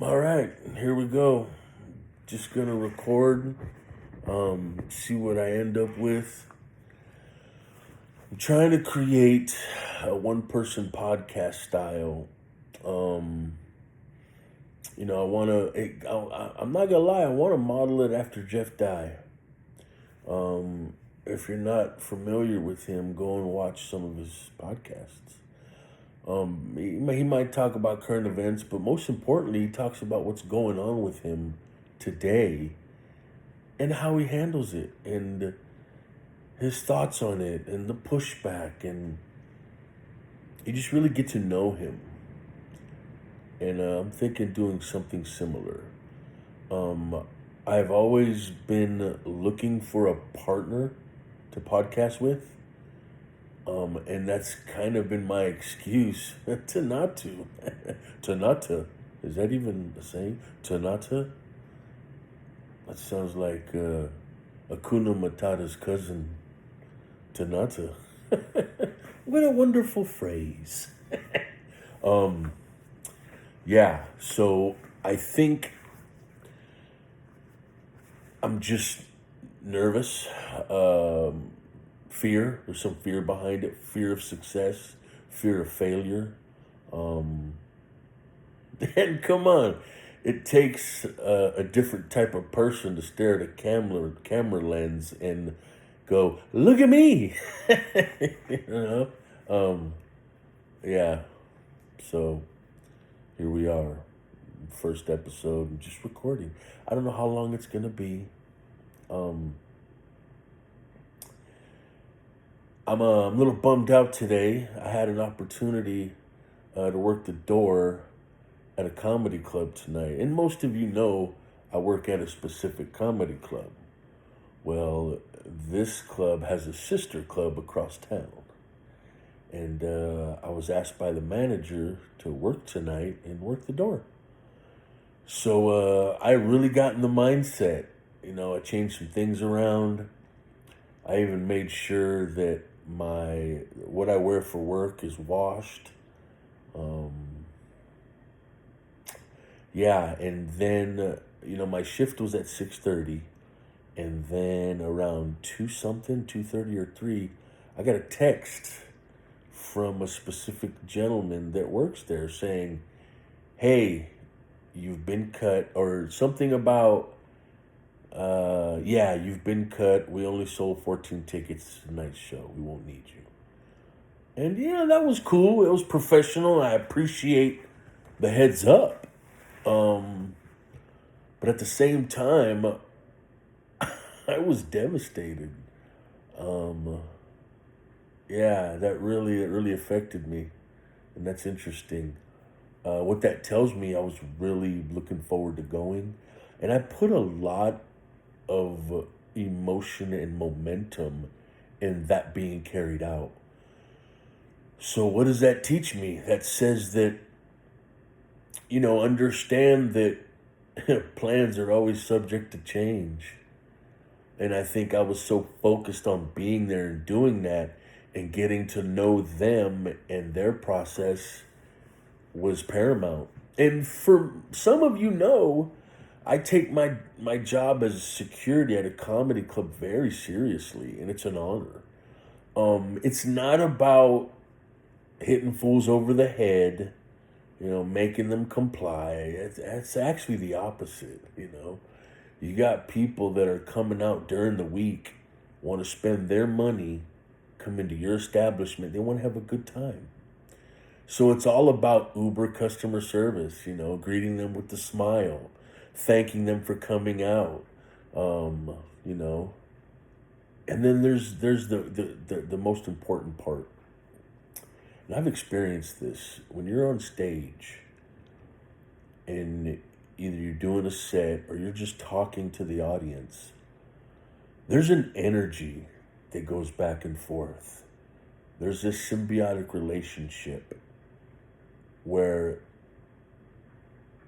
All right, here we go. Just gonna record, see what I end up with. I'm trying to create a one-person podcast style. Um, I want to. I'm not gonna lie. I want to model it after Jeff Dye. If you're not familiar with him, go and watch some of his podcasts. He might talk about current events, but most importantly, he talks about what's going on with him today and how he handles it and his thoughts on it and the pushback. And you just really get to know him. And I'm thinking doing something similar. Um, I've always been looking for a partner to podcast with. And that's kind of been my excuse to not to. To not to. Is that even a saying? To not to? That sounds like Akuna Matata's cousin, Tanata. What a wonderful phrase. um, yeah, so I think I'm just nervous. Fear. There's some fear behind it. Fear of success. Fear of failure. Um, and come on, it takes a different type of person to stare at a camera lens and go, "Look at me," you know. Um, yeah. So here we are, first episode, just recording. I don't know how long it's gonna be. Um, I'm a little bummed out today. I had an opportunity to work the door at a comedy club tonight. And most of you know I work at a specific comedy club. Well, this club has a sister club across town. And I was asked by the manager to work tonight and work the door. So I really got in the mindset. I changed some things around. I even made sure that what I wear for work is washed. Um, Yeah, and then my shift was at 6:30, and then around 2 something, 2:30 or 3, I got a text from a specific gentleman that works there saying, "Hey, you've been cut," or something about yeah, you've been cut. We only sold 14 tickets to tonight's show. We won't need you. And yeah, that was cool. It was professional. I appreciate the heads up. Um, but at the same time, I was devastated. Um, yeah, that really affected me, and that's interesting. What that tells me, I was really looking forward to going, and I put a lot of emotion and momentum in that being carried out. So what does that teach me? That says that understand that plans are always subject to change. And I think I was so focused on being there and doing that and getting to know them and their process was paramount. And for some of I take my job as security at a comedy club very seriously, and it's an honor. It's not about hitting fools over the head, making them comply. It's actually the opposite. You got people that are coming out during the week, want to spend their money, come into your establishment. They want to have a good time. So it's all about Uber customer service, greeting them with a smile, thanking them for coming out, um, you know. And then there's the most important part. And I've experienced this. When you're on stage and either you're doing a set or you're just talking to the audience, there's an energy that goes back and forth. There's this symbiotic relationship where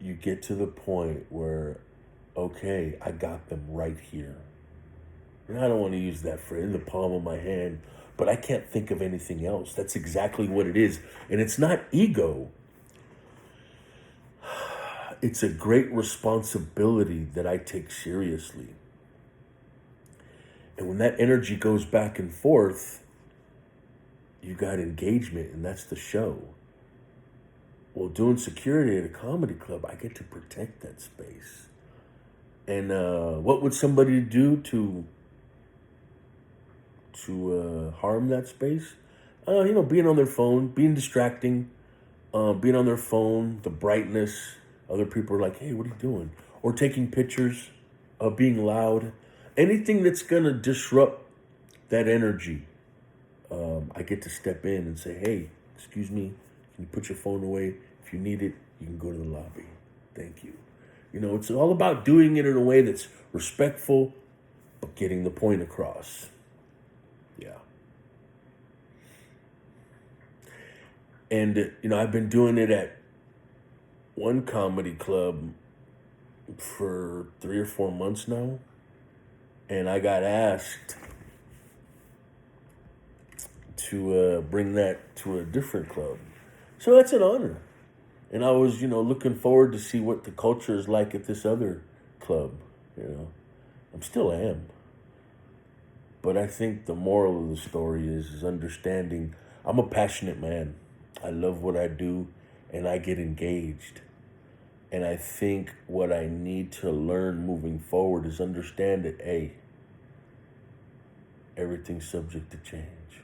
you get to the point where, okay, I got them right here. And I don't want to use that phrase, in the palm of my hand, but I can't think of anything else. That's exactly what it is. And it's not ego. it's a great responsibility that I take seriously. And when that energy goes back and forth, you got engagement, and that's the show. Well, doing security at a comedy club, I get to protect that space. And what would somebody do to harm that space? Being on their phone, being distracting, being on their phone, the brightness. Other people are like, "Hey, what are you doing?" Or taking pictures, being loud, anything that's gonna disrupt that energy. I get to step in and say, "Hey, excuse me, can you put your phone away? If you need it, you can go to the lobby. Thank you." It's all about doing it in a way that's respectful, but getting the point across. Yeah. And, I've been doing it at one comedy club for 3 or 4 months now. And I got asked to bring that to a different club. So that's an honor. And I was, looking forward to see what the culture is like at this other club. I'm still am. But I think the moral of the story is understanding I'm a passionate man. I love what I do and I get engaged. And I think what I need to learn moving forward is understand that, hey, everything's subject to change.